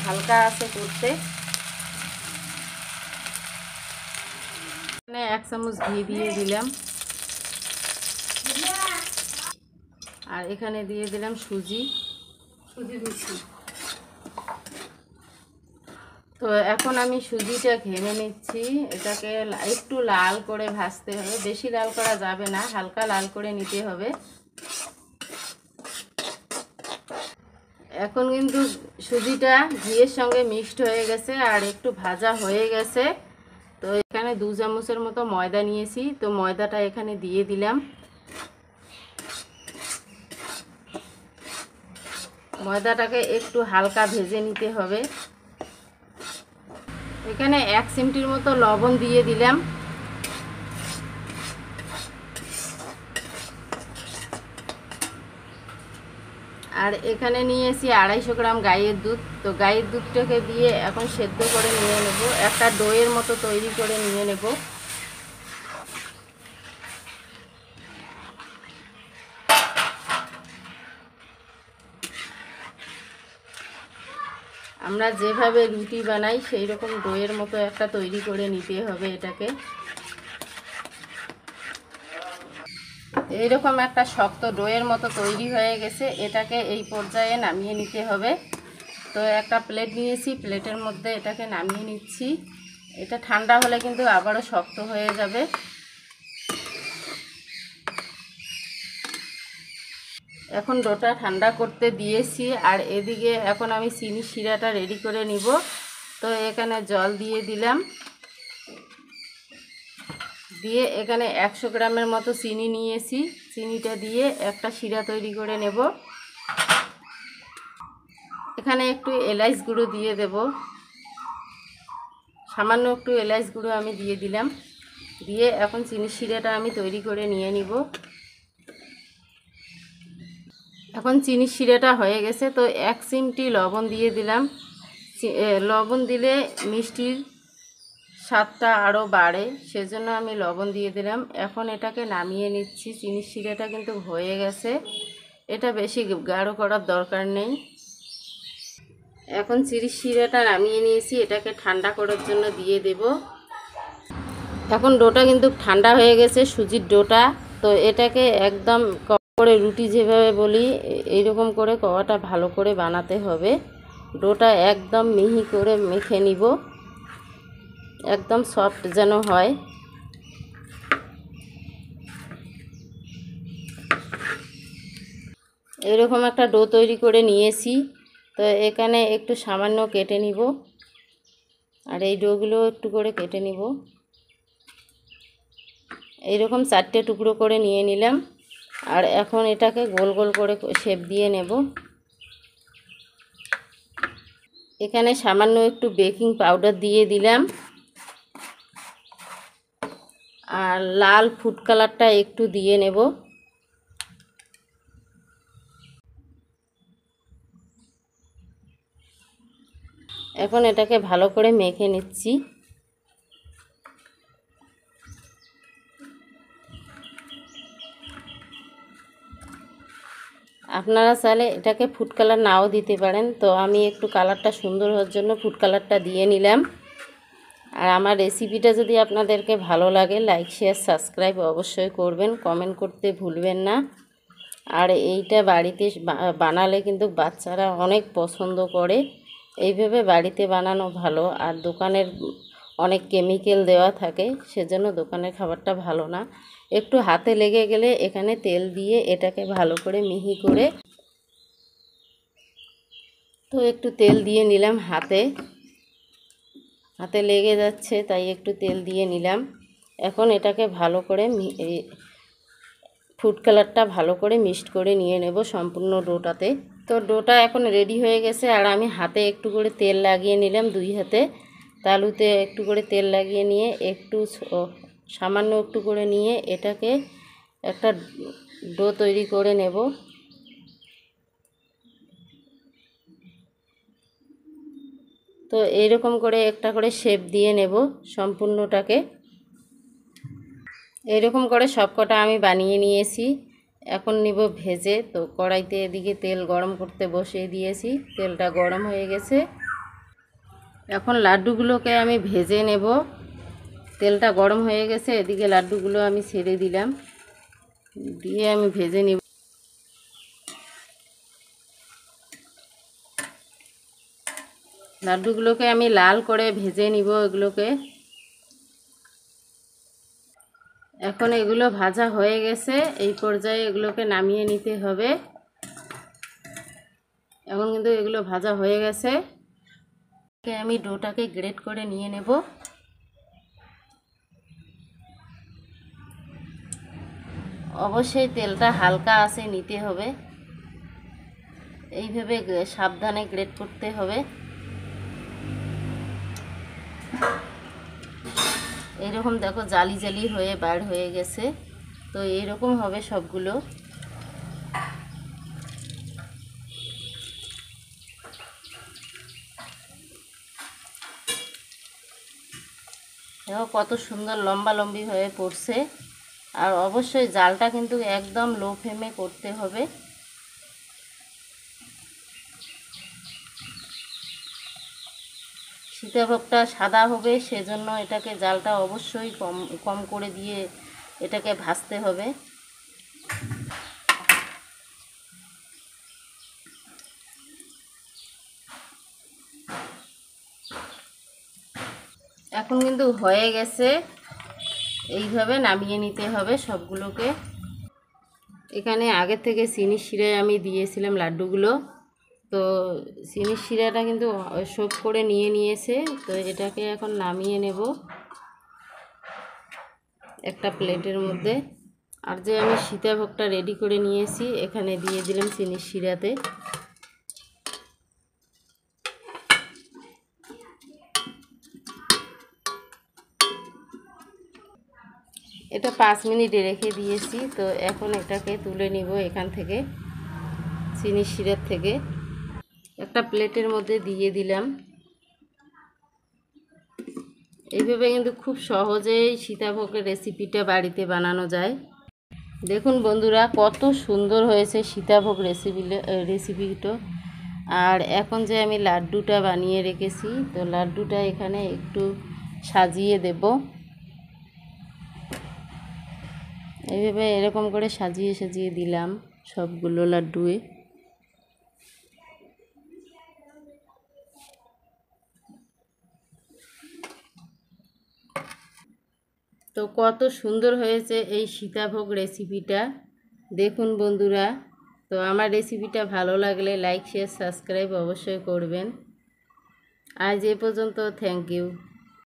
হালকা আছে করতে। এখানে 1 চামচ ঘি দিয়ে দিলাম, আর এখানে দিয়ে দিলাম সুজি মিষ্টি। তো এখন আমি সুজিটা ঘেমে নিচ্ছি। এটাকে একটু লাল করে ভাজতে হবে, বেশি লাল করা যাবে না, হালকা লাল করে নিতে হবে। এখন কিন্তু সুজিটা ঘিয়ের সঙ্গে মিক্সড হয়ে গেছে আর একটু ভাজা হয়ে গেছে। তো এখানে 2 চামচের মতো ময়দা নিয়েছি, তো ময়দাটা এখানে দিয়ে দিলাম। ময়দাটাকে একটু হালকা ভেজে নিতে হবে। এখানে 1 চিমটির মতো লবণ দিয়ে দিলাম। আর এখানে নিয়েছি 250 গ্রাম গাইয়ের দুধ। তো গাইয়ের দুধটাকে দিয়ে এখন সেদ্ধ করে নিয়ে নেব, একটা ডোয়ের মতো তৈরি করে নিয়ে নেব। আমরা যেভাবে রুটি বানাই সেই রকম ডোয়ের মতো একটা তৈরি করে নিতে হবে এটাকে। এইরকম একটা শক্ত ডোয়ের মতো তৈরি হয়ে গেছে, এটাকে এই পর্যায়ে নামিয়ে নিতে হবে। তো একটা প্লেট নিয়েছি, প্লেটের মধ্যে এটাকে নামিয়ে নিচ্ছি। এটা ঠান্ডা হলে কিন্তু আবারও শক্ত হয়ে যাবে। এখন ডোটা ঠান্ডা করতে দিয়েছি, আর এদিকে এখন আমি চিনির শিরাটা রেডি করে নিব। তো এখানে জল দিয়ে দিলাম, দিয়ে এখানে 100 গ্রামের মতো চিনি নিয়েছি, চিনিটা দিয়ে একটা শিরা তৈরি করে নেব। এখানে একটু এলাচ গুঁড়ো দিয়ে দেব, সামান্য একটু এলাচ গুঁড়ো আমি দিয়ে দিলাম। দিয়ে এখন চিনির শিরাটা আমি তৈরি করে নিয়ে নিব। এখন চিনির শিরাটা হয়ে গেছে, তো 1 চিমটি লবণ দিয়ে দিলাম। লবণ দিলে মিষ্টির স্বাদটা আরও বাড়ে, সেজন্য আমি লবণ দিয়ে দিলাম। এখন এটাকে নামিয়ে নিচ্ছি। চিনির শিরাটা কিন্তু হয়ে গেছে, এটা বেশি গাঢ় করার দরকার নেই। এখন চিনির শিরাটা নামিয়ে নিয়েছি, এটাকে ঠান্ডা করার জন্য দিয়ে দেব। এখন ডোটা কিন্তু ঠান্ডা হয়ে গেছে, সুজির ডোটা। তো এটাকে একদম করে রুটি যেভাবে বলি এইরকম করে কড়াটা ভালো করে বানাতে হবে। ডোটা একদম মিহি করে মেখে নিব, একদম সফট যেন হয়। এরকম একটা ডো তৈরি করে নিয়েছি। তো এখানে একটু সামান্য কেটে নিব, আর এই ডোগুলো একটু করে কেটে নিব। এইরকম 4টে টুকরো করে নিয়ে নিলাম, আর এখন এটাকে গোল গোল করে শেপ দিয়ে নেব। এখানে সামান্য একটু বেকিং পাউডার দিয়ে দিলাম, আর লাল ফুড কালারটা একটু দিয়ে নেব। এখন এটাকে ভালো করে মেখে নিচ্ছি। আপনারা চাইলে এটাকে ফুড কালার নাও দিতে পারেন, তো আমি একটু কালারটা সুন্দর হওয়ার জন্য ফুড কালারটা দিয়ে নিলাম। আর আমার রেসিপিটা যদি আপনাদেরকে ভালো লাগে, লাইক শেয়ার সাবস্ক্রাইব অবশ্যই করবেন, কমেন্ট করতে ভুলবেন না। আর এইটা বাড়িতে বানালে কিন্তু বাচ্চারা অনেক পছন্দ করে। এইভাবে বাড়িতে বানানো ভালো, আর দোকানের অনেক কেমিক্যাল দেওয়া থাকে, সেজন্য দোকানের খাবারটা ভালো না। একটু হাতে লেগে গেলে এখানে তেল দিয়ে এটাকে ভালো করে মিহি করে, তো একটু তেল দিয়ে নিলাম। হাতে লেগে যাচ্ছে তাই একটু তেল দিয়ে নিলাম। এখন এটাকে ভালো করে ফুড কালারটা ভালো করে মিক্সড করে নিয়ে নেব সম্পূর্ণ ডোটাতে। তো ডোটা এখন রেডি হয়ে গেছে, আর আমি হাতে একটু করে তেল লাগিয়ে নিলাম, 2 হাতে তালুতে একটু করে তেল লাগিয়ে নিয়ে একটু সামান্য একটু করে নিয়ে এটাকে একটা ডো তৈরি করে নেব। তো এইরকম করে একটা করে শেপ দিয়ে নেব সম্পূর্ণটাকে। এইরকম করে সবকটা আমি বানিয়ে নিয়েছি। এখন নিব ভেজে। তো কড়াইতে এদিকে তেল গরম করতে বসিয়ে দিয়েছি, তেলটা গরম হয়ে গেছে। এখন লাড্ডুগুলোকে আমি ভেজে নেব। তেলটা গরম হয়ে গেছে, এদিকে লাড্ডুগুলো আমি ছেড়ে দিলাম, দিয়ে আমি ভেজে নিব। লাড্ডুগুলোকে আমি লাল করে ভেজে নিব এগুলোকে। এখন এগুলো ভাজা হয়ে গেছে, এই পর্যায়ে এগুলোকে নামিয়ে নিতে হবে। এখন কিন্তু এগুলো ভাজা হয়ে গেছে। আমি ডোটাকে গ্রেট করে নিয়ে নেব। অবশ্যই তেলটা হালকা আছে নিতে হবে, এইভাবে সাবধানে গ্রেট করতে হবে। এরকম দেখো জালি জালি হয়ে বার হয়ে গেছে, তো এরকম হবে সবগুলো। দেখো কত সুন্দর লম্বা লম্বি হয়ে পড়ছে। আর অবশ্যই জালটা কিন্তু একদম লো ফ্লেমে করতে হবে। সীতাভোগটা সাদা হবে, সেজন্য এটাকে জালটা অবশ্যই কম কম করে দিয়ে এটাকে ভাজতে হবে। এখন কিন্তু হয়ে গেছে, এইভাবে নামিয়ে নিতে হবে সবগুলোকে। এখানে আগে থেকে চিনির শিরায় আমি দিয়েছিলাম লাড্ডুগুলো, তো চিনির শিরাটা কিন্তু সোক করে নিয়েছে। তো এটাকে এখন নামিয়ে নেব একটা প্লেটের মধ্যে। আর যে আমি সীতাভোগটা রেডি করে নিয়েছি এখানে দিয়ে দিলাম চিনির শিরাতে। এটা 5 মিনিট রেখে দিয়েছি। তো এখন এটাকে তুলে নিব এখান থেকে, চিনির শিরার থেকে। একটা প্লেটের মধ্যে দিয়ে দিলাম। এইভাবে কিন্তু খুব সহজেই সীতাভোগের রেসিপিটা বাড়িতে বানানো যায়। দেখুন বন্ধুরা কত সুন্দর হয়েছে সীতাভোগ রেসিপিটা। আর এখন যে আমি লাড্ডুটা বানিয়ে রেখেছি, তো লাড্ডুটা এখানে একটু সাজিয়ে দেব। এইভাবে এরকম করে সাজিয়ে সাজিয়ে দিলাম সবগুলো লাড্ডুয়ে। তো কত সুন্দর হয়েছে এই সীতাভোগ রেসিপিটা, দেখুন বন্ধুরা। তো আমার রেসিপিটা ভালো লাগলে লাইক শেয়ার সাবস্ক্রাইব অবশ্যই করবেন। আজ এ পর্যন্ত, থ্যাংক ইউ।